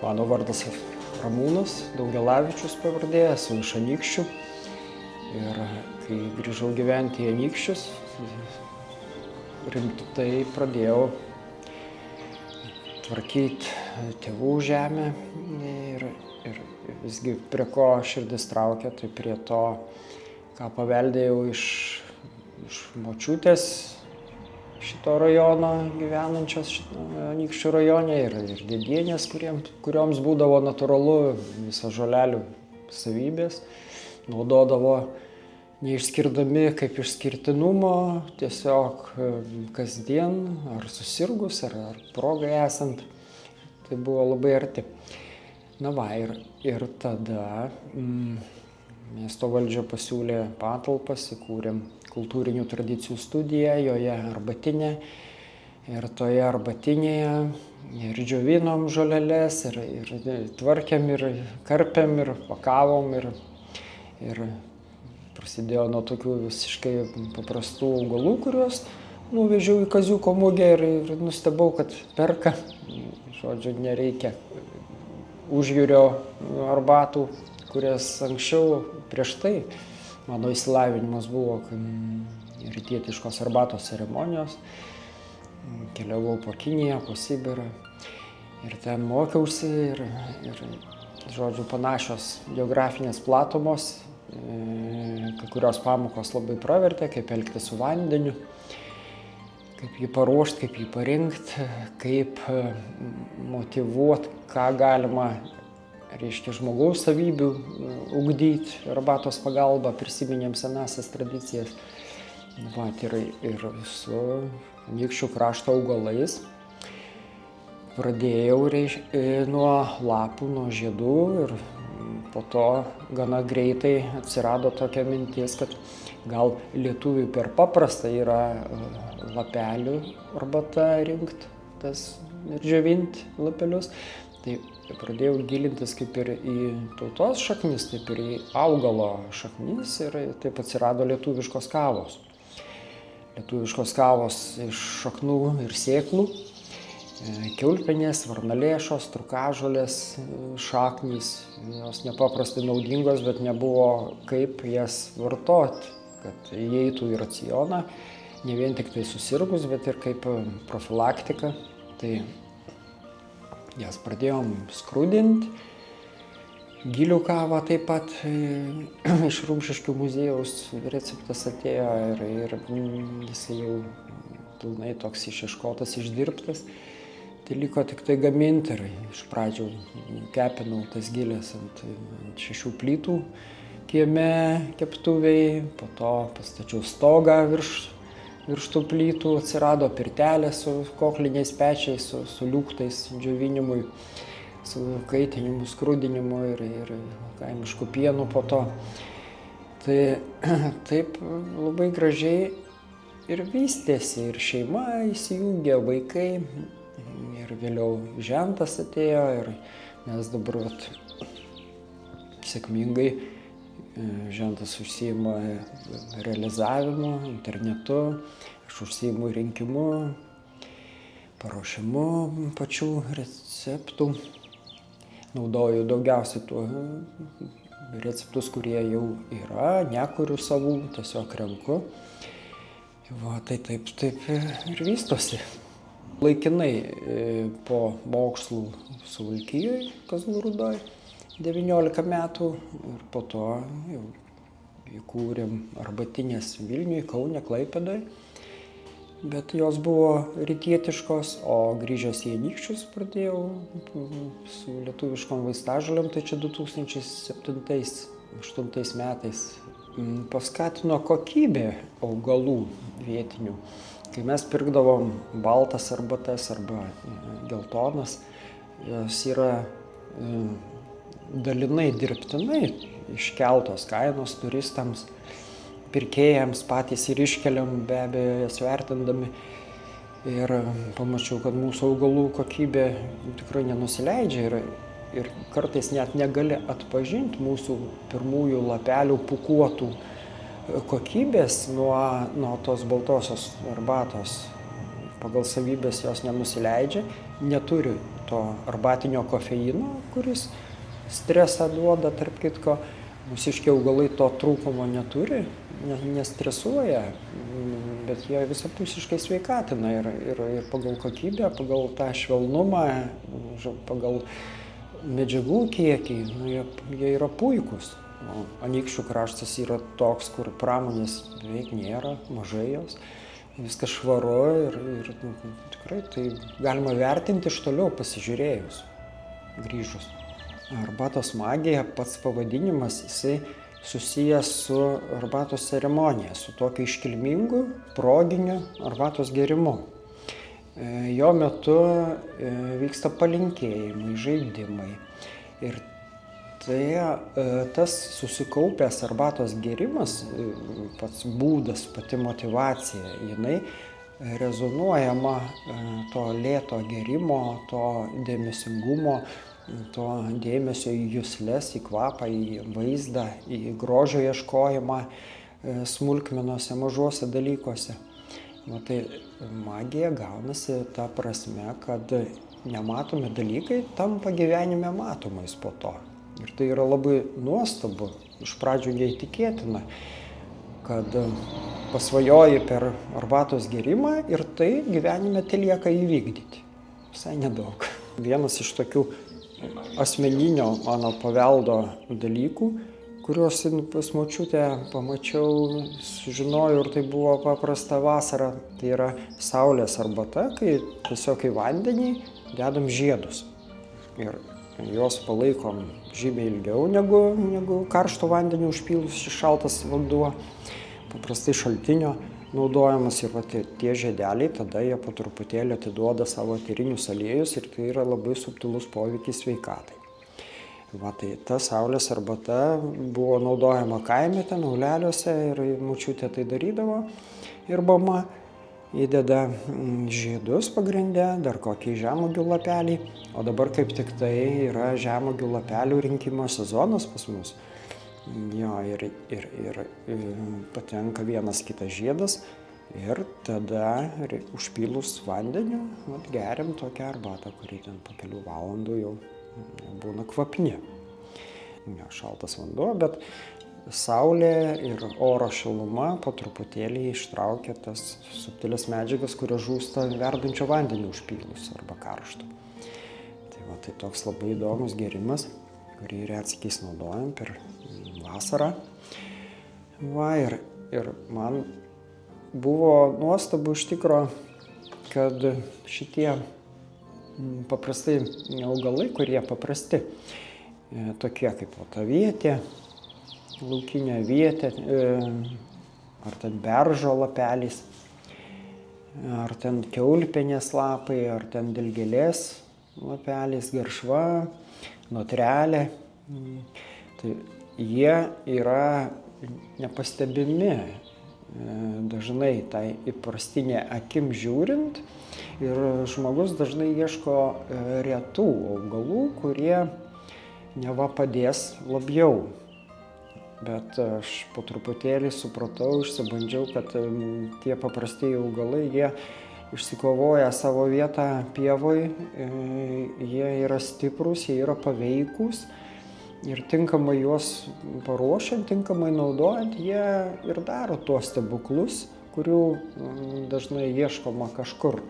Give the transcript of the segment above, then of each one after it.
Mano vardas Ramūnas Daugelavičius pavardė, esu iš Anykščių. Ir kai grįžau gyventi į Anykščius, rimtai pradėjau tvarkyti tėvų žemę ir visgi prie ko širdis traukia, tai prie to, ką paveldėjau iš močiutės šito rajono gyvenančios Anykščių rajone ir dėdienės, kurioms būdavo natūralu visą žolelių savybės, naudodavo neišskirdami kaip išskirtinumo, tiesiog kasdien, ar susirgus, ar progai esant, tai buvo labai arti. Na va, ir tada miesto valdžia pasiūlė patalpas, įkūrėm kultūrinių tradicijų studiją, joje arbatinė, ir toje arbatinėje ir džiovinom žoleles, ir tvarkėm, ir karpėm, ir pakavom, ir prasidėjo nuo tokių visiškai paprastų augalų, kuriuos nuvežiau į Kaziuko mugę ir nustebau, kad perka. Žodžiu, nereikia užjūrio arbatų, kurias anksčiau prieš tai mano išsilavinimas buvo rytietiškos arbatos ceremonijos. Keliavau po Kiniją, po Sibirą ir ten mokiausi ir žodžiu, panašios geografinės platumos. Kai kurios pamokos labai pravertė, kaip elgtis su vandeniu, kaip jį paruošti, kaip jį parinkti, kaip motyvuoti, ką galima, reiškia, žmogaus savybių ugdyti arbatos pagalba, prisiminėm senasias tradicijas. Vat, ir su Anykščių krašto augalais pradėjau nuo lapų, nuo žiedų ir po to gana greitai atsirado tokia mintis, kad gal lietuviui per paprasta yra lapelių arbata rinkti ir džiovinti lapelius. Tai pradėjau gilintis kaip ir į tautos šaknis, taip ir į augalo šaknis ir taip atsirado lietuviškos kavos. Lietuviškos kavos iš šaknų ir sėklų, kiaulpienės, varnalėšos, trūkažolės šaknys. Jos nepaprastai naudingos, bet nebuvo kaip jas vartoti, kad įeitų į racioną, ne vien tik tai susirgus, bet ir kaip profilaktika. Tai jas pradėjom skrudinti. Gilių kavą taip pat iš Rumšiškių muziejaus receptas atėjo ir jisai jau pilnai toks išieškotas, išdirbtas. Tai liko tik tai gaminti ir iš pradžių kepinau tas gilės ant 6 plytų kieme keptuviai, po to pastačiau stogą virš tų plytų, atsirado pirtelė su kokliniais pečiais, su liūktais džiovinimui, su kaitinimu, skrudinimu ir kaimišku pienu po to. Tai taip labai gražiai ir vystėsi, ir šeima įsijungė, vaikai, ir vėliau žentas atėjo ir mes dabar sėkmingai žentas užsiima realizavimu, internetu, aš užsiimu rinkimu, paruošimu pačių receptų. Naudoju daugiausiai tų receptus, kurie jau yra, nekuriu savų, tiesiog renku. Va, tai taip ir vystosi. Laikinai po mokslų Suvalkijoje, Kazlų Rūdoj, 19 metų ir po to jau įkūrėm arbatinės Vilniuje, Kaune, Klaipėdoje. Bet jos buvo rytietiškos, o grįžęs į Anykščius pradėjau su lietuviškom vaistažolėm, tai čia 2007-2008 metais. Paskatino kokybė augalų vietinių. Kai mes pirkdavom baltas arbatas arba geltonas, jos yra dalinai dirbtinai iškeltos kainos turistams, pirkėjams patys ir iškeliam, be abejo, jas vertindami. Ir pamačiau, kad mūsų augalų kokybė tikrai nenusileidžia ir kartais net negali atpažinti mūsų pirmųjų lapelių pūkuotų kokybės nuo tos baltosios arbatos pagal savybės jos nenusileidžia, neturi to arbatinio kofeino, kuris stresą duoda, tarp kitko. Mūsiški augalai to trūkumo neturi, nestresuoja, bet jie visapusiškai sveikatina ir pagal kokybę, pagal tą švelnumą, pagal medžiagų kiekį, jie yra puikūs. O Anykščių kraštas yra toks, kur pramonės beveik nėra, mažai jos, viskas švaru ir tikrai tai galima vertinti iš toliau pasižiūrėjus, grįžus. Arbatos magija, pats pavadinimas, jisai susijęs su arbatos ceremonija, su tokiu iškilmingu, proginiu arbatos gėrimu. Jo metu vyksta palinkėjimai, žaidimai. Ir tas susikaupęs arbatos gėrimas, pats būdas, pati motyvacija, jinai rezonuojama to lėto gėrimo, to dėmesingumo, to dėmesio į jusles, į kvapą, į vaizdą, į grožio ieškojimą smulkmenose, mažuose dalykuose. Tai magija gaunasi ta prasme, kad nematomi dalykai tampa gyvenime matomais po to. Ir tai yra labai nuostabu, iš pradžių neįtikėtina, kad pasvajoji per arbatos gėrimą ir tai gyvenime telieka įvykdyti. Visai nedaug. Vienas iš tokių asmeninio mano paveldo dalykų, kuriuos pas močiutę pamačiau, sužinojau ir tai buvo paprasta vasara, tai yra saulės arbata, kai tiesiog į vandenį dedam žiedus. Ir juos palaikom žymiai ilgiau negu karšto vandenį užpylus šaltas vanduo, paprastai šaltinio naudojamas ir tie žiedeliai, tada jie po truputėlį atiduoda savo eterinius aliejus ir tai yra labai subtilus poveikis sveikatai. Tai ta saulės arbata buvo naudojama kaime, ten auleliuose ir močiutė tai darydavo ir mama įdeda žiedus pagrinde, dar kokį žemuogių lapelį, o dabar kaip tik tai yra žemuogių lapelių rinkimo sezonas pas mus. Jo, ir patenka vienas kitas žiedas ir tada užpylus vandeniu geriam tokią arbatą, kuri ten po kelių valandų jau būna kvapni. Ne, šaltas vanduo, bet saulė ir oro šiluma po truputėlį ištraukia tas subtilias medžiagas, kurios žūsta verdančio vandenio užpylus arba karšto. Tai toks labai įdomus gėrimas, kurį retsykiais naudojam per vasarą. Ir man buvo nuostabu iš tikro, kad šitie paprastai augalai, kurie paprasti, tokie kaip avietė, laukinė avietė, ar ten beržo lapelis, ar ten kiaulpienės lapai, ar ten dilgėlės lapelis, garšva, notrelė. Tai jie yra nepastebimi dažnai tai įprastinė akim žiūrint ir žmogus dažnai ieško retų augalų, kurie neva padės labiau. Bet aš po truputėlį supratau, išsibandžiau, kad tie paprasti augalai, jie išsikovoja savo vietą pievoj, jie yra stiprūs, jie yra paveikūs ir tinkamai juos paruošiant, tinkamai naudojant, jie ir daro tuos stebuklus, kurių dažnai ieškoma kažkur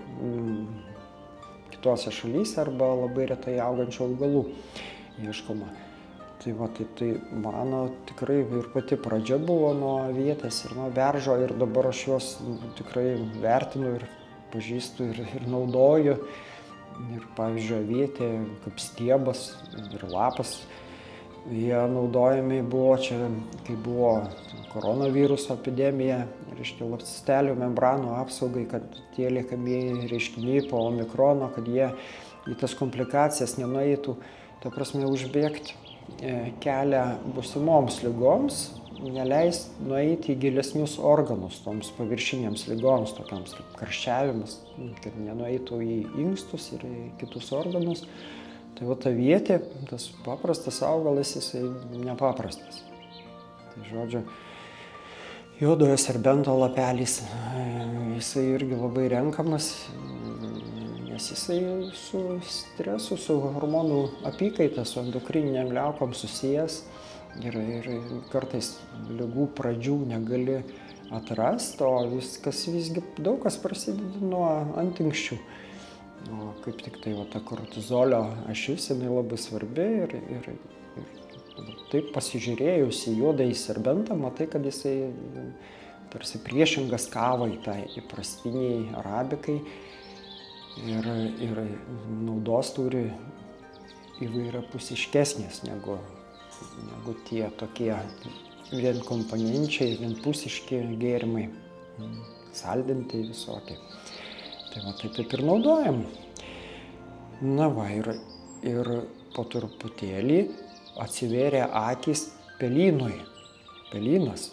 kitose šalyse arba labai retai augančių augalų ieškoma. Tai mano tikrai ir pati pradžia buvo nuo avietės ir nuo beržo ir dabar aš juos tikrai vertinu ir pažįstu ir naudoju. Ir pavyzdžiui, avietė kaip stiebas ir lapas, jie naudojami buvo čia, kai buvo koronaviruso epidemija, reiškia ląstelių membranų apsaugai, kad tie liekamieji reiškiniai po omikrono, kad jie į tas komplikacijas nenueitų, ta prasme užbėgti kelią būsimoms ligoms, neleis nueiti į gilesnius organus, toms paviršinėms ligoms, tokiams kaip karščiavimas, kad nenueitų į inkstus ir į kitus organus. Tai avietė, tas paprastas augalas, jisai nepaprastas. Tai žodžiu, Juodojo serbento lapelis, jisai irgi labai renkamas, nes jisai su stresu, su hormonų apykaita, su endokrininėm liaukom susijęs ir kartais ligų pradžių negali atrasti, o visgi daug kas prasideda nuo antinksčių. O kaip tik tai ta kortizolio ašis, jinai labai svarbi ir taip pasižiūrėjus į juodąjį serbentą, matai, kad jisai tarsi priešingas kavai, tai įprastiniai arabikai ir naudos turi įvairiapusiškesnės negu tie tokie vienkomponenčiai, vienpusiški gėrimai, saldinti visokie. Tai va, taip ir naudojam. Na va, ir po truputėlį atsivėrė akys pelynui. Pelynas.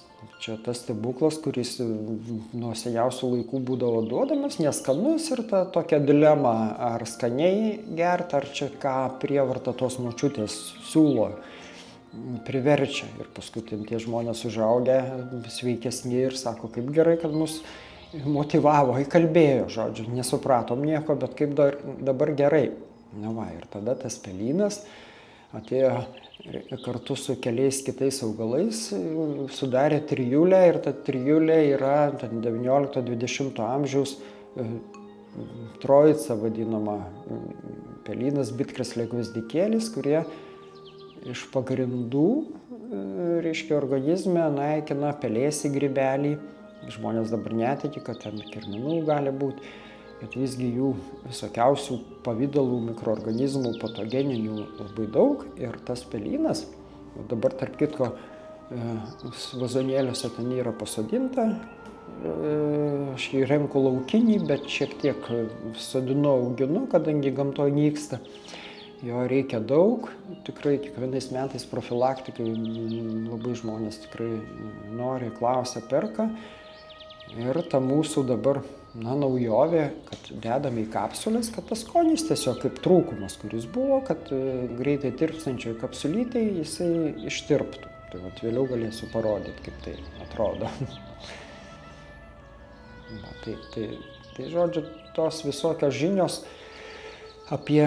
Čia tas stebuklas, kuris nuo seniausių laikų būdavo duodamas, neskanus ir ta tokia dilema, ar skaniai gerti, ar čia ką prievarta tos močiutės siūlo, priverčia. Ir paskui tie žmonės užaugę, sveikesni ir sako, kaip gerai, kad mus motyvavo, įkalbėjo, žodžiu, nesupratom nieko, bet kaip dabar gerai. Na va, ir tada tas pelynas atėjo kartu su keliais kitais augalais, sudarė trijulę ir ta trijulė yra 19-20 amžiaus trojica vadinama, pelynas, bitkrėslė, gvazdikėlis, kurie iš pagrindų, reiškia, organizme naikina pelėsį, grybelį. Žmonės dabar netiki, kad ten kirminų gali būti, bet visgi jų visokiausių pavydalų, mikroorganizmų, patogeninių labai daug. Ir tas pelynas, dabar tarp kitko vazonėliuose ten yra pasodinta, aš jį renku laukinį, bet šiek tiek sodinu, auginu, kadangi gamtoje nyksta. Jo reikia daug, tikrai kiekvienais metais profilaktikai labai žmonės tikrai nori, klausia, perka. Ir ta mūsų dabar naujovė, kad dedame į kapsulės, kad tas skonis tiesiog kaip trūkumas, kuris buvo, kad greitai tirpstančioj kapsulytėj jisai ištirptų. Tai vat vėliau galėsiu parodyti, kaip tai atrodo. Tai žodžiu, tos visokios žinios apie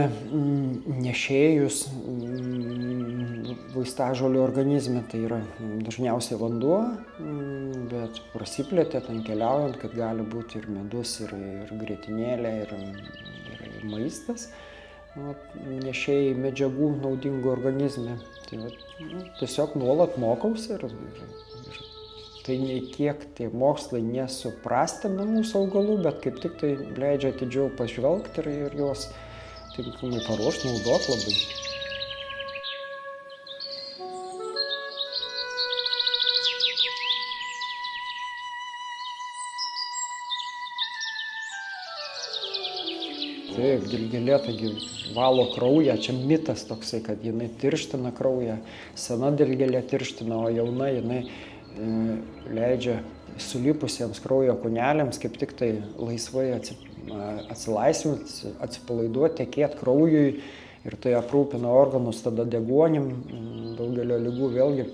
nešėjus vaistažolių organizme, tai yra dažniausiai vanduo, bet prasiplėtė ten keliaujant, kad gali būti ir medus, ir grietinėlė, ir maistas, nešėjai medžiagų naudingų organizme. Tai tiesiog nuolat mokausi ir tai nei kiek tie mokslai nesuprastina mūsų augalų, bet kaip tik tai leidžia atidžiau pažvelgti ir juos tinkamai paruošti, naudoti labai. Taip, dilgėlė taigi valo kraują, čia mitas toksai, kad jinai tirština kraują, sena dilgėlė tirština, o jauna jinai leidžia sulipusiems kraujo kūneliams kaip tik tai laisvai atsilaisvinti, atsipalaiduoti, tekėti kraujui ir tai aprūpina organus tada deguonim, daugelio ligų vėlgi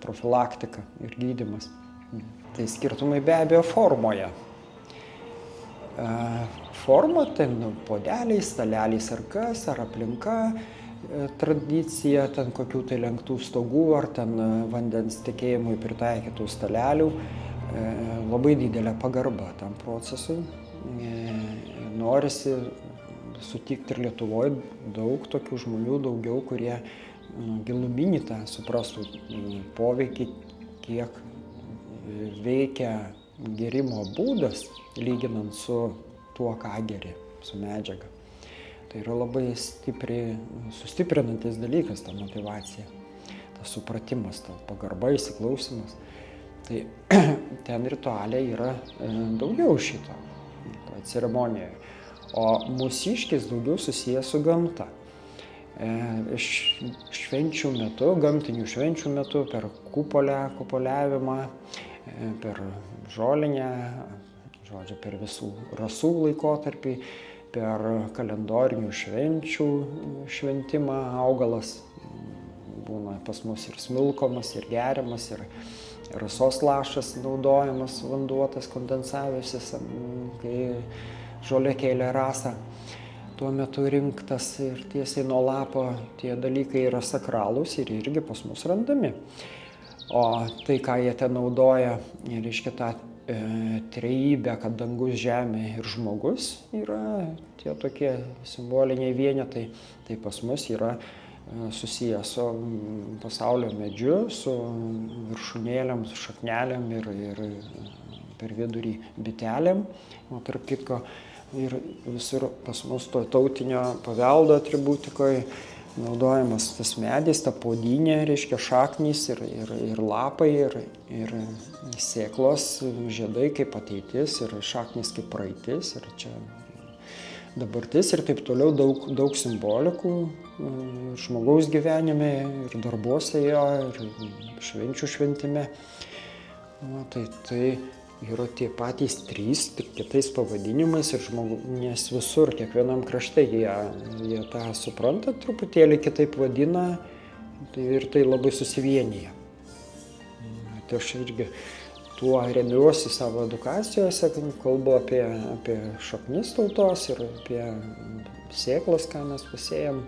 profilaktika ir gydymas. Tai skirtumai be abejo formoje. Forma, tai podeliais, staleliais ar kas, ar aplinka, tradicija, ten kokių tai lenktų stogų, ar ten vandens tekėjimui pritaikytų stalelių. Labai didelė pagarba tam procesui. Norisi sutikti ir Lietuvoje daug tokių žmonių, daugiau, kurie giluminį tą suprastų poveikį, kiek veikia gerimo būdas, lyginant su tuo, ką geri, su medžiaga. Tai yra labai stipriai sustiprinantis dalykas, ta motyvacija, tas supratimas, ta pagarba, įsiklausimas. Tai ten rituale yra daugiau šito ceremonijoje, o mūsiškis daugiau susijęs su gamta. Švenčių metu, gamtinių švenčių metu, per kupoliavimą, per žolinę, žodžiu, per visų rasų laikotarpį, per kalendorinių švenčių šventimą augalas būna pas mus ir smilkomas, ir geriamas, ir rasos lašas naudojamas, vanduotas, kondensavęsis, kai žolė kėlė rasą. Tuo metu rinktas ir tiesiai nuo lapo tie dalykai yra sakralūs ir irgi pas mus randami. O tai, ką jie ten naudoja, reiškia tą trejybę, kad dangus, žemė ir žmogus yra tie tokie simboliniai vienetai, tai pas mus yra susijęs su pasaulio medžiu, su viršūnėlėm, su šaknelėm ir per vidurį bitelėm. O tarp kitko, ir visur pas mus to tautinio paveldo atributikoje naudojamas tas medis, ta puodynė, reiškia šaknys ir lapai, ir sėklos, žiedai kaip ateitis, ir šaknys kaip praeitis, ir čia dabartis ir taip toliau, daug simbolikų žmogaus gyvenime ir darbuose jo, ir švenčių šventime. Tai yra tie patys trys, tik kitais pavadinimais ir nes visur, kiekvienam krašte jie tą supranta, truputėlį kitaip vadina ir tai labai susivienyje. Tai aš irgi tuo remiuosi savo edukacijose, kalbu apie šaknis tautos ir apie sėklas, ką mes pasėjam.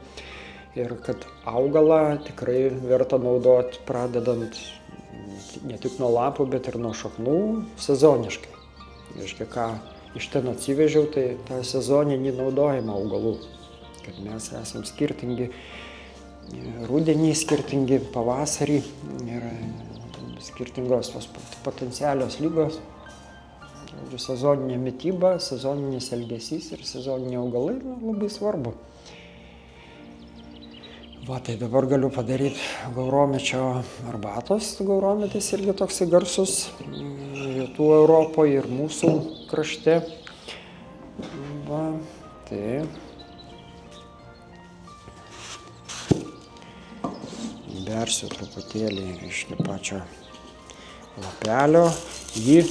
Ir kad augalą tikrai verta naudoti pradedant ne tik nuo lapų, bet ir nuo šaknų sezoniškai. Reiškia, ką iš ten atsivežiau, tai tą sezoninį naudojimą augalų. Kad mes esam skirtingi rudenį, skirtingi pavasarį ir skirtingos tos potencialios lygos. Sezoninė mityba, sezoninis elgesys ir sezoniniai augalai labai svarbu. Va, tai dabar galiu padaryti gauromečio arbatos. Gaurometis irgi toksai garsus Rytų Europoje ir mūsų krašte. Va, tai bersiu truputėlį iš pačio lapelio. Jį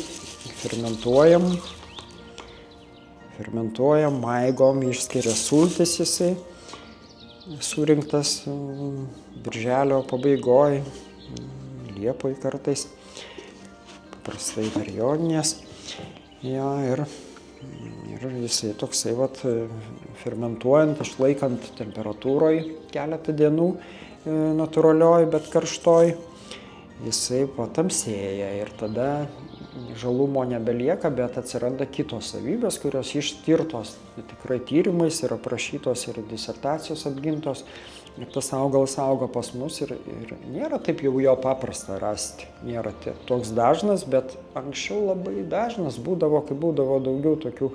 fermentuojam, maigom, išskiria sultis jisai. Surinktas birželio pabaigoj, liepoj kartais, paprastai per Jonines. Ja, ir jisai toksai fermentuojant, išlaikant temperatūroj keletą dienų, natūralioj, bet karštoj, jisai patamsėja ir tada žalumo nebelieka, bet atsiranda kitos savybės, kurios ištirtos tikrai tyrimais ir aprašytos ir disertacijos apgintos. Ir tas augalas auga pas mus ir nėra taip jau jo paprasta rasti. Nėra toks dažnas, bet anksčiau labai dažnas būdavo, kai būdavo daugiau tokių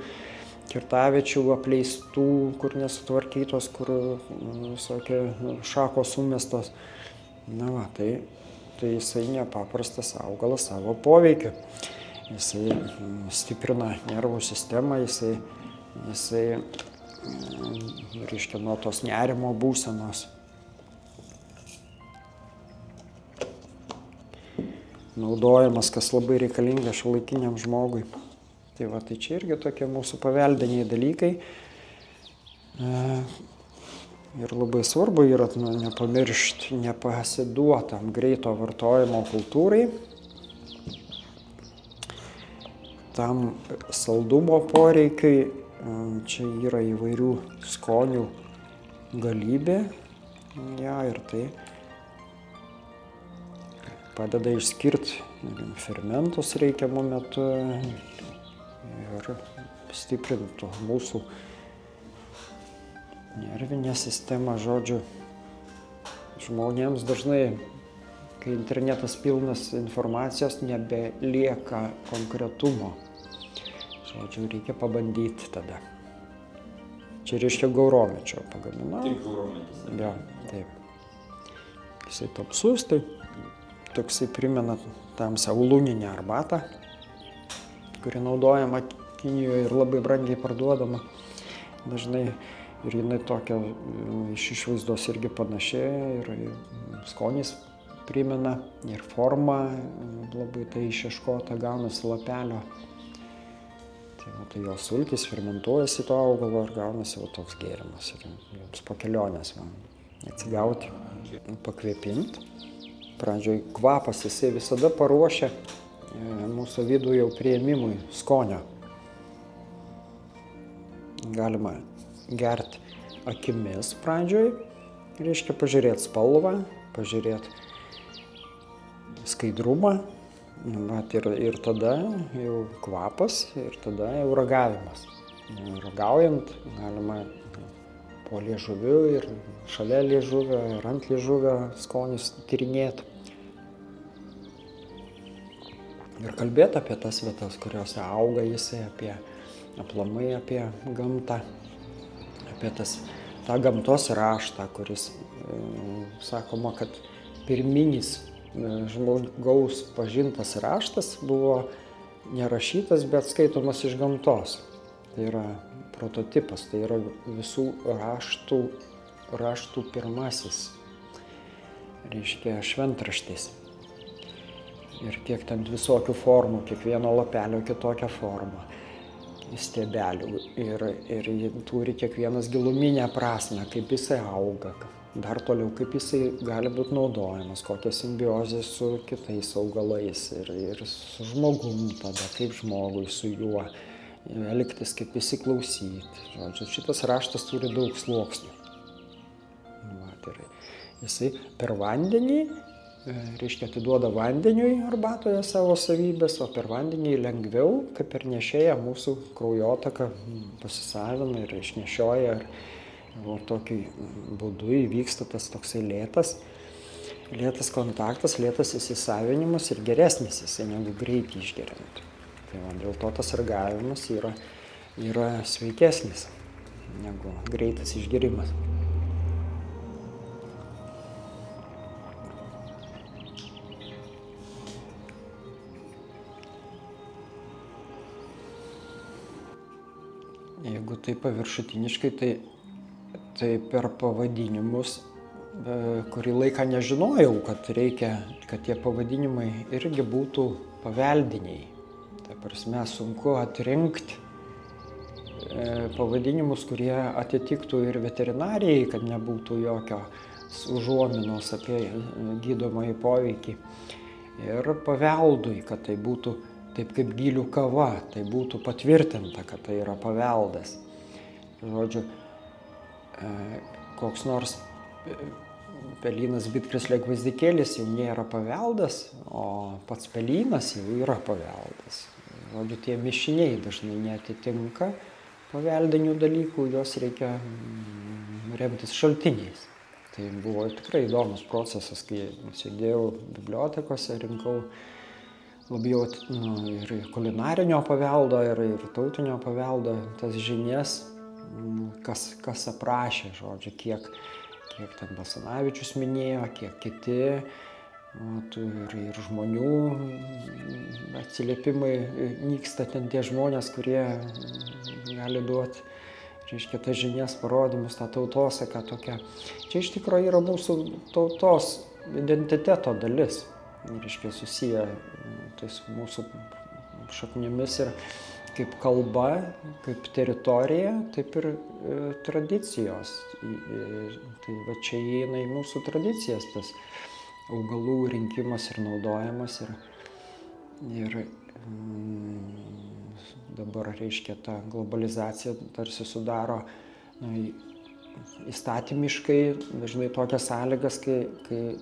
kirtaviečių apleistų, kur nesutvarkytos, kur visokie šakos sumestos. Na va, tai jisai nepaprastas augalas savo poveikiu. Jisai stiprina nervų sistemą, jisai reiškia nuo tos nerimo būsenos. Naudojamas, kas labai reikalinga šiuolaikiniam žmogui. Tai va, tai čia irgi tokie mūsų paveldiniai dalykai. Ir labai svarbu yra nepamiršti, nepasiduotam greito vartojimo kultūrai, tam saldumo poreikiai, čia yra įvairių skonių galybė, ir tai padeda išskirti fermentus reikiamų metu ir stiprinti mūsų nervinė sistema, žodžiu, žmonėms dažnai, kai internetas pilnas informacijos, nebelieka konkretumo. Žodžiu, reikia pabandyti tada. Čia reiškia gauromečio pagaminau. Tik gaurometis. Ja, taip. Jisai tamsus, tai toksai primena tamsią uluninę arbatą, kuri naudojama Kinijoje ir labai brangiai parduodama. Dažnai ir jinai tokia iš išvaizdos irgi panašiai ir skonis primena ir forma labai tai išieškota, gaunasi lapelio. Tai jo sultys fermentuojasi to augalo ir gaunasi toks gėrimas ir jums po kelionės atsigauti. Pakvėpinti. Pradžioj kvapas jisai visada paruošia mūsų vidų jau priėmimui skonio. Galima gerti akimis pradžioj, reiškia pažiūrėti spalvą, pažiūrėti skaidrumą, ir tada jau kvapas, ir tada jau ragavimas. Ragaujant galima po liežuviu ir šalia liežuvio, ir ant liežuvio skonius tyrinėti. Ir kalbėti apie tas vietas, kuriuose auga jisai, aplamai apie gamtą, apie tą gamtos raštą, kuris, sakoma, kad pirminis žmogaus pažintas raštas buvo nerašytas, bet skaitomas iš gamtos. Tai yra prototipas, tai yra visų raštų pirmasis, reiškia šventraštis. Ir kiek ten visokių formų, kiekvieno lapelio kitokią formą, stiebelių. Ir turi kiekvienas giluminę prasmę, kaip jisai auga, dar toliau, kaip jisai gali būti naudojamas, kokia simbiozė su kitais augalais ir su žmogum tada, kaip žmogui su juo elgtis, kaip įsiklausyti. Žodžiu, šitas raštas turi daug sluoksnių. Jisai per vandenį, reiškia, atiduoda vandeniui arbatoje savo savybės, o per vandenį lengviau, kaip per nešėją, mūsų kraujotaką pasisavina ir išnešioja. Ir tokiu būdu įvyksta tas toksai lėtas kontaktas, lėtas įsisavinimas ir geresnis jisai negu greitai išgeriant. Tai dėl to tas ragavimas yra sveikesnis negu greitas išgerimas. Jeigu tai paviršutiniškai, tai per pavadinimus, kurį laiką nežinojau, kad reikia, kad tie pavadinimai irgi būtų paveldiniai. Ta prasme, sunku atrinkti pavadinimus, kurie atitiktų ir veterinarijai, kad nebūtų jokios užuominos apie gydomąjį poveikį. Ir paveldui, kad tai būtų taip kaip gylių kava, tai būtų patvirtinta, kad tai yra paveldas. Žodžiu, koks nors pelynas bitkrėslė gvazdikėlis jau nėra paveldas, o pats pelynas jau yra paveldas. Žodžiu, tie mišiniai dažnai neatitinka paveldinių dalykų, juos reikia remtis šaltiniais. Tai buvo tikrai įdomus procesas, kai sėdėjau bibliotekose, rinkau labiau ir kulinarinio paveldo, ir tautinio paveldo tas žinias, kas aprašė, žodžiu, kiek ten Basanavičius minėjo, kiek kiti, ir žmonių atsiliepimai nyksta ten tie žmonės, kurie gali duoti, reiškia, tas žinias, parodymus, tą tautosaką tokia. Čia iš tikrųjų yra mūsų tautos identiteto dalis, reiškia, susiję tai su mūsų šaknimis ir kaip kalba, kaip teritorija, taip ir tradicijos. Tai va čia įeina į mūsų tradicijas tas augalų rinkimas ir naudojimas. Ir dabar, reiškia, ta globalizacija tarsi sudaro įstatymiškai dažnai tokias sąlygas, kai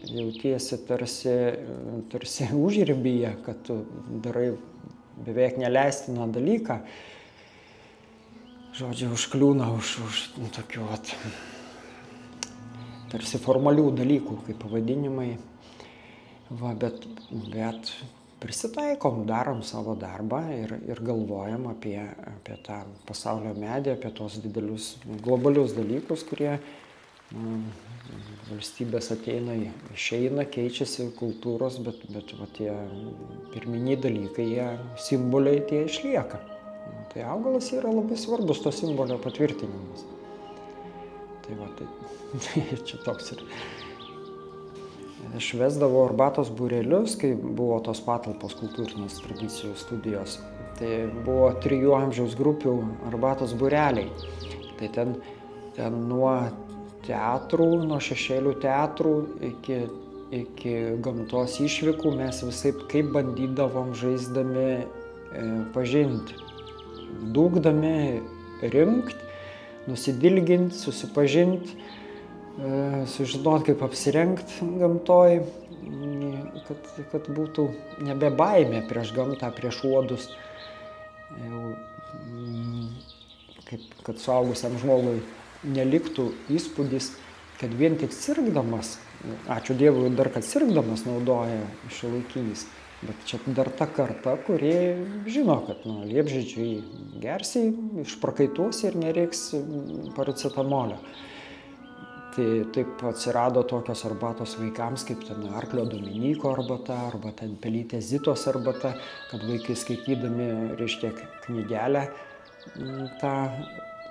jautiesi tarsi užribyje, kad tu darai beveik neleistiną dalyką. Žodžiu, užkliūna už tokių tarsi formalių dalykų, kaip pavadinimai. Bet prisitaikom, darom savo darbą ir galvojam apie tą pasaulio medį, apie tos didelius globalius dalykus, kurie valstybės ateina, išeina, keičiasi kultūros, bet va, tie pirminiai dalykai, simboliai tie išlieka. Tai augalas yra labai svarbus to simbolio patvirtinimas. Tai va, tai čia toks ir. Aš vesdavau arbatos būrelius, kai buvo tos patalpos kultūrinės tradicijų studijos. Tai buvo 3 amžiaus grupių arbatos būreliai. Tai ten nuo teatrų, nuo šešėlių teatrų iki gamtos išvykų mes visaip kaip bandydavom žaisdami pažinti. Dūkdami, rinkt, nusidilgint, susipažint, sužinot, kaip apsirengt gamtoj, kad būtų nebe baimė prieš gamtą, prieš uodus. Kad suaugusiam žmogui neliktų įspūdis, kad vien tik sirgdamas, ačiū Dievui dar, kad sirgdamas naudoja šiuolaikinis, bet čia dar ta karta, kurie žino, kad liepžiedžiai gersi, išprakaituosi ir nereiks paracetamolio. Tai taip atsirado tokios arbatos vaikams, kaip ten arklio Dominyko arbata, arba ten pelytės Zitos arbata, kad vaikai skaitydami, reiškia, knygelę tą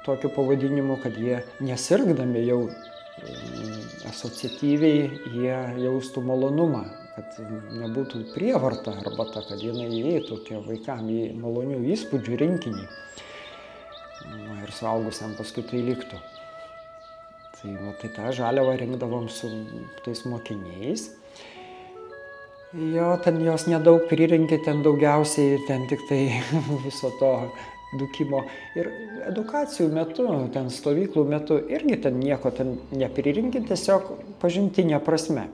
tokiu pavadinimu, kad jie nesirgdami jau asociatyviai, jie jaustų malonumą, kad nebūtų prievarta arbata, kad jinai įeitų tie vaikam į malonių įspūdžių rinkinį. Ir suaugusiam paskui tai liktų. Tai tą žaliavą rinkdavom su tais mokiniais. Jo, ten jos nedaug pririnkė, ten daugiausiai, ten tik tai viso to dūkimo. Ir edukacijų metu, ten stovyklų metu irgi ten nieko ten nepririnkė, tiesiog pažintinė prasme.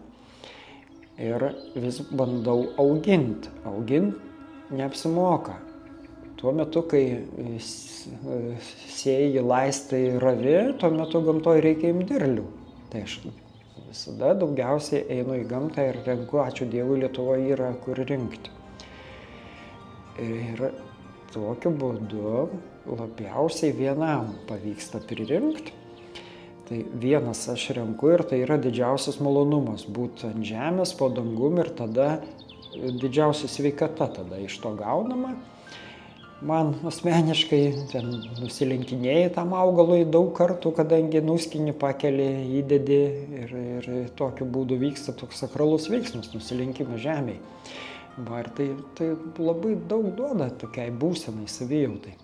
Ir vis bandau augint. Augint neapsimoka. Tuo metu, kai sėjai, laistai, ravi, tuo metu gamtoje reikia imti derlių. Tai aš visada daugiausiai einu į gamtą ir renku, ačiū Dievui, Lietuvoje yra kur rinkti. Ir tokiu būdu labiausiai vienam pavyksta pririnkti. Tai vienas aš renku ir tai yra didžiausias malonumas būti ant žemės, po dangum ir tada didžiausia sveikata tada iš to gaunama. Man asmeniškai ten nusilenkinėjai tam augalui daug kartų, kadangi nuskini, pakeli, įdedi ir tokiu būdu vyksta toks sakralus veiksmas, nusilenkimas žemėje. Ir tai labai daug duoda tokiai būsenai, savijautai.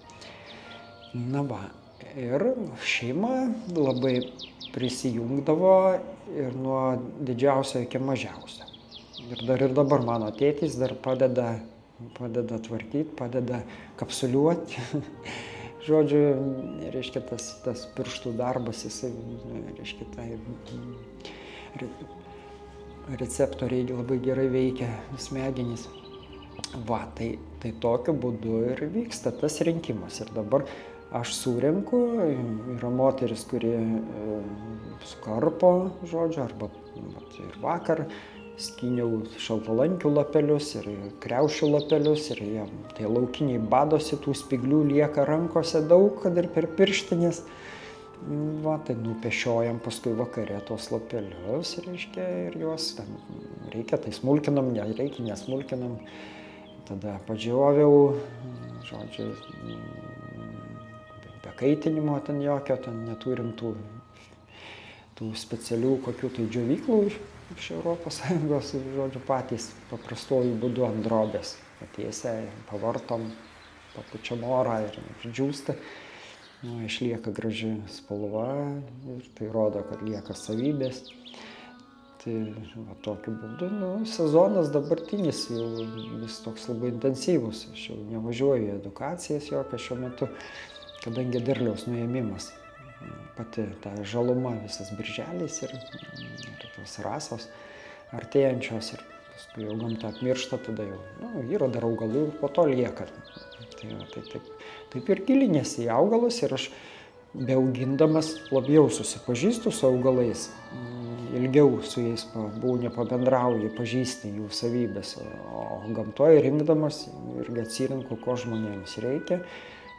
Ir šeima labai prisijungdavo ir nuo didžiausio iki mažiausio. Ir dabar mano tėtis dar padeda tvarkyti, padeda kapsuliuoti. Žodžiu, reiškia, tas pirštų darbas, jisai, reiškia, receptoriai labai gerai veikia smegenys. Tai tokiu būdu ir vyksta tas rinkimas. Ir dabar aš surenku, yra moteris, kurie skarpo, žodžiu, arba ir vakar skyniau šaltalankių lapelius ir kriaušių lapelius ir jie, tai laukiniai badosi, tų spyglių lieka rankose daug, kad ir per pirštinės. Tai nupešiojam paskui vakare tos lapelius, reiškia, ir juos ten reikia, tai smulkinam, nereikia, nesmulkinam. Tada padžioviau, žodžiu, be kaitinimo ten jokio, ten neturim tų specialių kokių tai džiovyklų iš Europos Sąjungos, žodžiu, patys paprastuoju būdu ant drobės patiesę, pavartom, papučiam orą ir džiūsta. Išlieka graži spalva ir tai rodo, kad lieka savybės. Tai tokiu būdu, sezonas dabartinis jau vis toks labai intensyvus. Aš jau nevažiuoju į edukacijas jokio šiuo metu, kadangi derliaus nuėmimas. Pati ta žaluma visas birželis ir tos rasos artėjančios ir paskui jau gamta apmiršta, tada jau yra dar augalų ir po to lieka. Taip ir gilinėsi į augalus ir aš beaugindamas labiau susipažįstu su augalais, ilgiau su jais būni, pabendrauji, pažįsti jų savybės, o gamtoje rinkdamas irgi atsirinku, ko žmonėms reikia,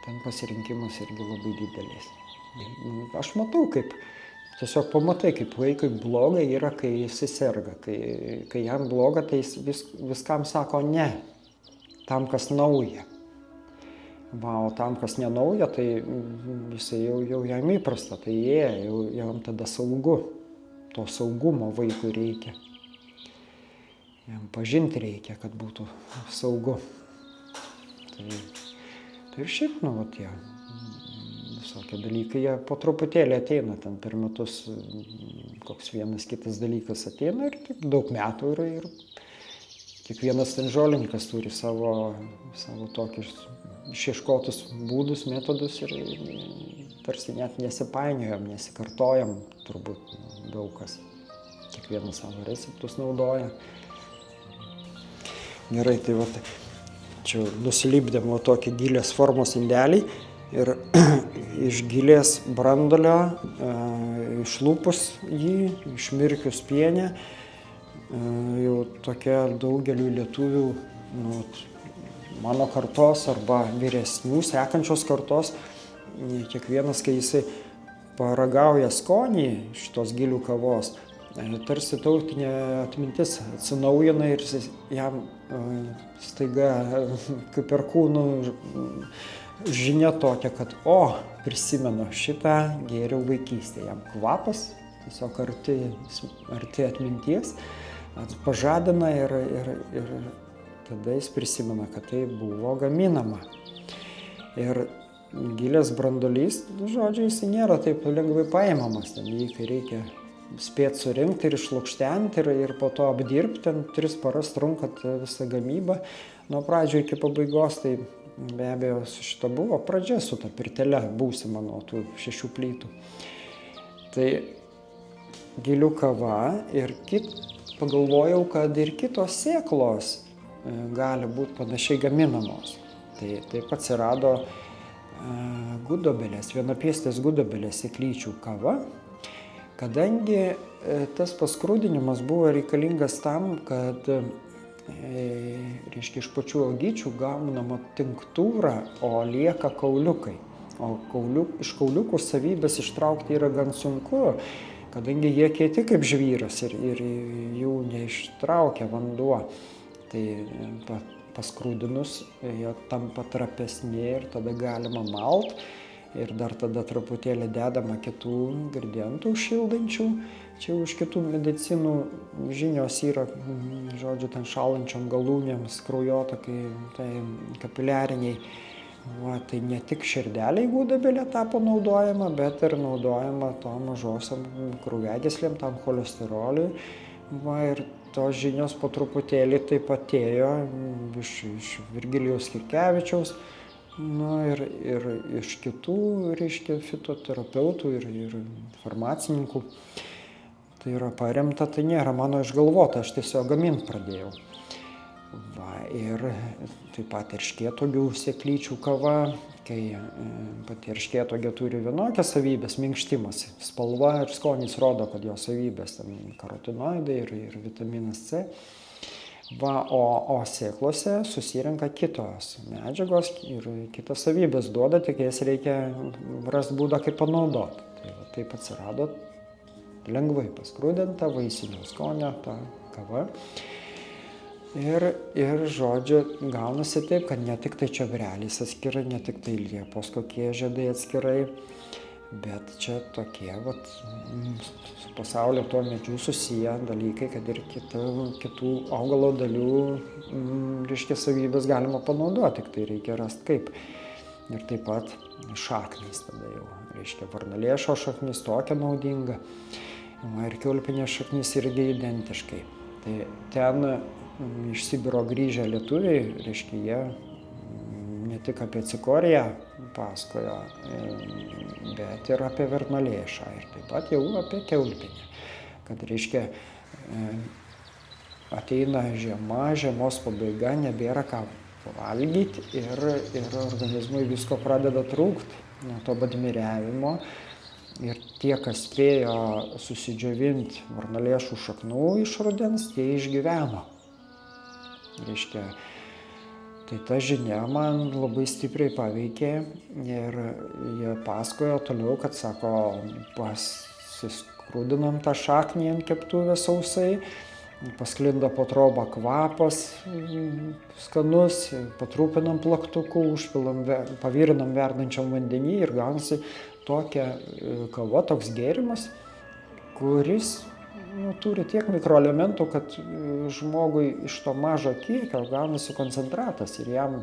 ten pasirinkimas irgi labai didelis. Aš matau, kaip tiesiog pamatai, kaip vaikui bloga yra, kai jis serga. Kai jam bloga, tai jis viskam sako ne, tam, kas nauja. O tam, kas nenauja, tai jisai jau jam įprasta, tai jam tada saugu. To saugumo vaikui reikia. Jam pažinti reikia, kad būtų saugu. Tai ir šiaip, tie visokie dalykai, jie po truputėlį ateina, ten per metus koks vienas kitas dalykas ateina ir taip daug metų ir kiekvienas ten žolininkas turi savo tokius išieškotus būdus, metodus ir tarsi net nesipainiojam, nesikartojam, turbūt daug kas. Kiekvienas savo receptus naudoja. Gerai, tai va, čia nusilipdėm va tokį gilės formos indelį ir iš gilės brandolio išlūpus jį, išmirkius pienę, jau tokia daugeliu lietuvių, nu, mano kartos arba vyresnių sekančios kartos, kiekvienas, kai jisai paragauja skonį šitos gilių kavos, tarsi tautinė atmintis atsinaujina ir jam staiga kaip per kūnų žinia tokia, kad prisimenu, šitą gėriau vaikystėje. Jam kvapas tiesiog arti atminties pažadina ir tada jis prisimena, kad tai buvo gaminama. Ir gilės brandolys, žodžiu, jis nėra taip lengvai paimamas, ten jį kai reikia spėt surinkti ir išlukštenti ir po to apdirbti, ten 3 paras trunka visą gamybą. Nuo pradžio iki pabaigos, tai be abejo su šito buvo pradžia su ta pirtele būsima nuo tų 6 plytų. Tai gilių kava ir pagalvojau, kad ir kitos sėklos gali būti panašiai gaminamos. Tai taip atsirado gudobelės, vienapiestės gudobelės sėklyčių kava, kadangi tas paskrudinimas buvo reikalingas tam, kad reiškia, iš pačių uogyčių gaunama tinktūra, o lieka kauliukai. O iš kauliukų savybės ištraukti yra gan sunku, kadangi jie kieti kaip žvyras ir jų neištraukia vanduo. Tai paskrudinus jie tampa trapesni ir tada galima malt. Ir dar tada truputėlį dedama kitų ingredientų šildančių. Čia už kitų medicinų žinios yra, žodžiu, ten šalančiom galūnėms, kraujotakai, tai kapiliariniai. Va, tai ne tik širdeliai gudobelė tapo naudojama, bet ir naudojama tom mažosiam kraujagyslėm, tam cholesteroliui. Va, ir tos žinios po truputėlį taip atėjo iš Virgilijaus Kirkevičiaus. Ir iš kitų, reiškia, fitoterapeutų ir farmacininkų. Tai yra paremta, tai nėra mano išgalvota, aš tiesiog gamint pradėjau. Va, ir taip pat erškėtuogių sėklyčių kava, kai pati erškėtuogė turi vienokias savybės, minkštimas, spalva ir skonis rodo, kad jo savybės, ten karotinoidai ir vitaminas C. Va, o sėklose susirenka kitos medžiagos ir kitas savybės duoda, tik jas reikia rasti būdą, kaip panaudoti. Tai va, taip atsirado lengvai paskrudinta vaisinio skonio ta kava. Ir žodžiu, gaunasi taip, kad ne tik tai čiobreliais atskirai, ne tik tai liepos kokie žiedai atskirai, bet čia tokie vat, su pasaulio tuo medžiu susiję dalykai, kad ir kitų augalo dalių, reiškia, savybės galima panaudoti, tik tai reikia rasti kaip. Ir taip pat šaknys tada jau, reiškia, varnalėšo šaknis tokia naudinga, ir kiaulpienės šaknis irgi identiškai. Tai ten iš Sibiro grįžę lietuviai, reiškia, jie ne tik apie cikoriją pasakojo, bet ir apie varnalėšą ir taip pat jau apie kiaulpienę. Kad, reiškia, ateina žiema, žiemos pabaiga, nebėra ką valgyti ir organizmui visko pradeda trūkti nuo to badmiriavimo. Ir tie, kas spėjo susidžiovinti varnalėšų šaknų iš rudens, tie išgyveno. Reiškia, tai ta žinia man labai stipriai paveikė ir jie pasakojo toliau, kad sako, pasiskrudinam tą šaknį ant keptuvės sausai, pasklinda po trobą kvapas skanus, patrūpinam plaktuku, užpilam, pavirinam verdančiam vandenį ir gaunasi tokia kava, toks gėrimas, kuris turi tiek mikroelementų, kad žmogui iš to mažo kiekio gaunasi koncentratas ir jam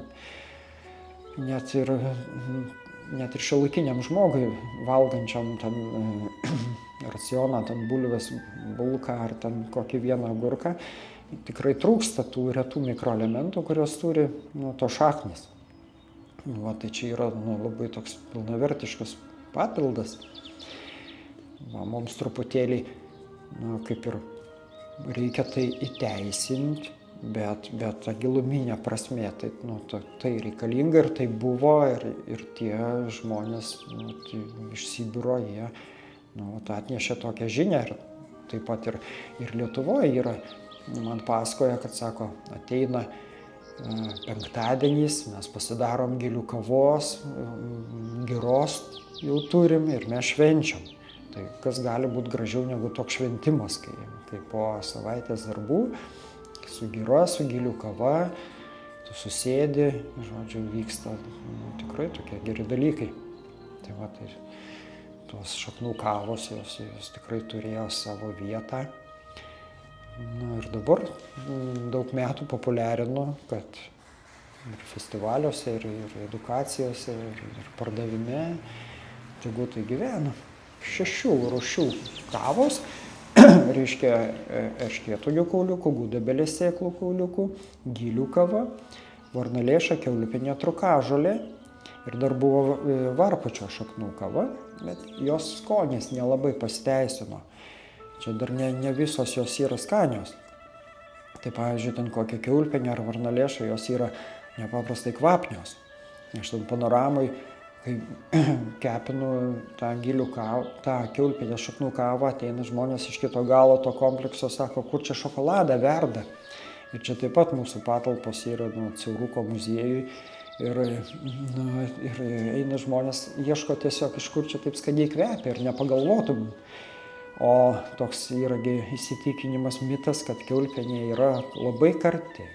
net ir net ir šiuolaikiniam žmogui, valgančiam ten racioną, ten bulvės, bulką ar ten kokį vieną agurką, tikrai trūksta tų retų mikroelementų, kurios turi to šaknis. Va, tai čia yra labai toks pilnavertiškas papildas. Va, mums truputėlį, kaip ir reikia tai įteisinti, bet ta giluminė prasmė, tai reikalinga ir tai buvo, ir tie žmonės iš Sibiro, jie atnešė tokią žinią. Ir taip pat ir Lietuvoje yra, man pasakoja, kad sako, ateina penktadieniais, mes pasidarom gilių kavos, giros jau turim ir mes švenčiam. Tai kas gali būti gražiau negu toks šventimas, kai po savaitės darbų su gira, su gilių kava, tu susėdi, žodžiu, vyksta tikrai tokie geri dalykai. Tai va, tai tos šaknų kavos, jos tikrai turėjo savo vietą. Ir dabar daug metų populiarinu, kad ir festivaliuose, ir edukacijose, ir pardavime, tegu tai gyvena. 6 rūšių kavos, reiškia erškėtuogių kauliukų, gudobelės sėklų kauliukų, gilių kava, varnalėša, kiaulpienė, trūkažolė ir dar buvo varpučio šaknų kava, bet jos skonis nelabai pasiteisino. Čia dar ne visos jos yra skanios. Tai pavyzdžiui, ten kokia kiaulpienė ar varnalėša, jos yra nepaprastai kvapnios. Aš ten panoramai, kai kepinu tą gilių kavą, tą kiaulpienės šaknų kavą, ateina žmonės iš kito galo to komplekso, sako, kur čia šokoladą verda. Ir čia taip pat mūsų patalpos yra Siauruko muziejui. Ir eina žmonės, ieško tiesiog, iš kur čia taip skaniai kvepia ir nepagalvotum. O toks yragi įsitikinimas, mitas, kad kiaulpienė yra labai karti.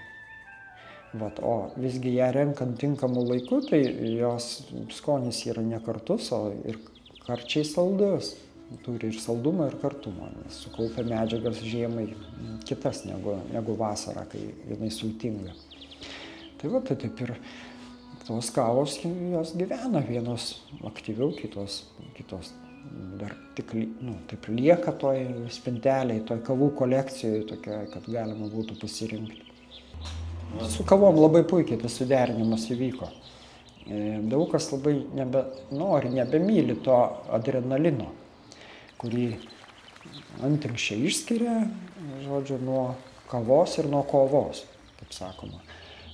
Vat, o visgi ją renkant tinkamu laiku, tai jos skonis yra ne kartus, o ir karčiai saldus. Turi ir saldumą, ir kartumą, nes sukaupia medžiagas žiemai kitas negu vasarą, kai jinai sultinga. Tai va, tai taip ir tos kavos, jos gyvena, vienos aktyviau, kitos dar tik taip lieka toj spintelėj, toj kavų kolekcijoje tokia, kad galima būtų pasirinkti. Su kavom labai puikiai tas suderinimas įvyko. Daug kas labai nebemyli to adrenalino, kurį antinksčiai išskiria, žodžiu, nuo kavos ir nuo kovos, kaip sakoma.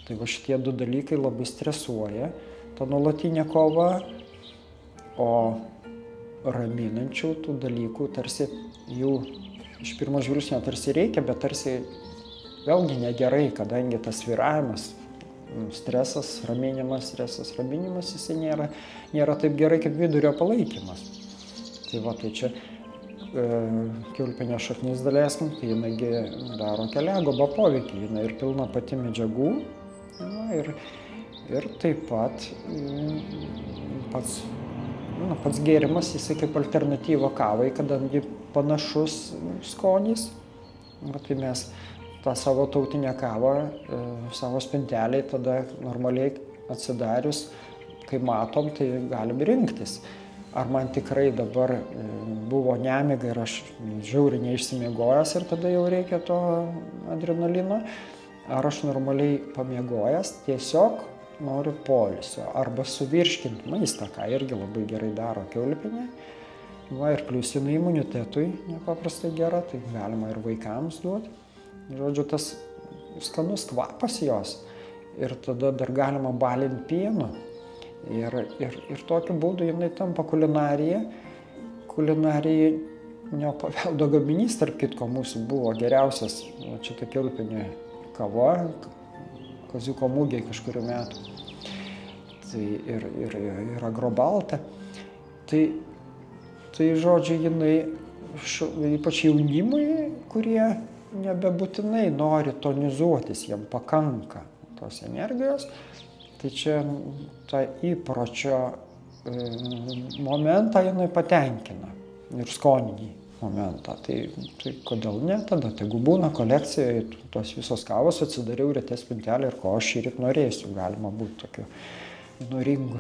Tai va šitie 2 dalykai labai stresuoja, ta nuolatinė kova, o raminančių tų dalykų tarsi jų iš pirmo žvilgsnio tarsi reikia, bet tarsi vėlgi negerai, kadangi tas svyravimas, stresas, raminimas, jisai nėra taip gerai kaip vidurio palaikymas. Tai va, tai čia kiaulpienės šaknis daleiskim, tai jinai daro keliagobą poveikį, jinai ir pilna pati medžiagų, ir taip pat pats gėrimas, jisai kaip alternatyva kavai, kadangi panašus skonis, tai mes tą savo tautinę kavą savo spintelėj tada normaliai atsidarius, kai matom, tai galim rinktis. Ar man tikrai dabar buvo nemiga ir aš žiauriai neišsimiegojęs ir tada jau reikia to adrenalino, ar aš normaliai pamiegojęs, tiesiog noriu poilsio arba suvirškinti maistą, ką irgi labai gerai daro kiaulpienė. Va, ir plius jinai imunitetui nepaprastai gera, tai galima ir vaikams duoti. Žodžiu, tas skanus kvapas jos ir tada dar galima balinti pienu. Ir tokiu būdu jinai tampa kulinarija paveldo gaminys, tarp kitko, mūsų buvo geriausias, čia ta kiaulpienė kava, Kaziuko mugėj kažkurių metų. Tai ir agrobalta. Tai žodžiu, jinai, ypač jaunimui, kurie nebebūtinai nori tonizuotis, jiem pakanka tos energijos, tai čia tą įpročio momentą jinai patenkina ir skoninį momentą. Tai kodėl ne, tada tegu būna kolekcijoje tos visos kavos, atsidariau ryte spintelę ir ko aš šįryt norėsiu, galima būti tokiu įnoringu.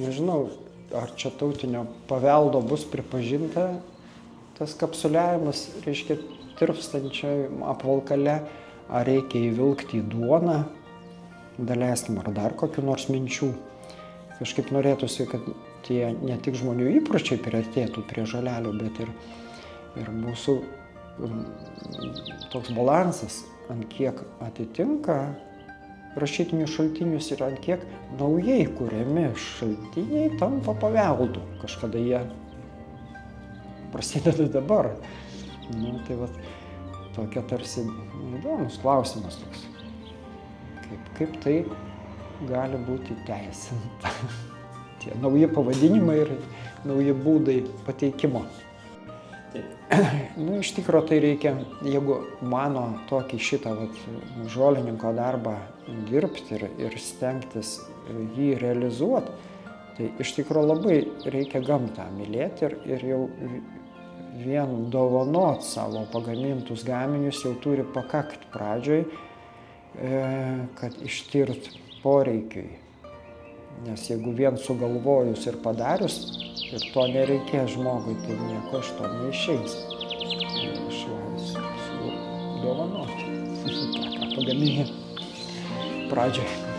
nežinau, ar čia tautinio paveldo bus pripažinta tas kapsuliavimas, reiškia, tirpstančiai apvalkale, ar reikia įvilkti į duoną, daleiskim, ar dar kokių nors minčių. Kažkaip norėtųsi, kad tie ne tik žmonių įpročiai priartėtų prie žolelių, bet ir mūsų toks balansas, ant kiek atitinka rašytinius šaltinius ir ant kiek naujai kuriami šaltiniai tampa paveldu. Kažkada jie prasideda dabar. Nu, tai vat, tokia tarsi įdomus klausimas toks. Kaip tai gali būti teisinta. Tie nauji pavadinimai ir nauji būdai pateikimo. Nu, iš tikrųjų tai reikia, jeigu mano tokį šitą žolininko darbą dirbti ir stengtis jį realizuoti, tai iš tikrųjų labai reikia gamtą mylėti ir jau vien dovanot savo pagamintus gaminius jau turi pakakti pradžioj, kad ištirt poreikiui. Nes jeigu vien sugalvojus ir padarius, ir to nereikės žmogui, tai nieko iš to neišeis. Dovanoti, ką pagaminė pradžioj.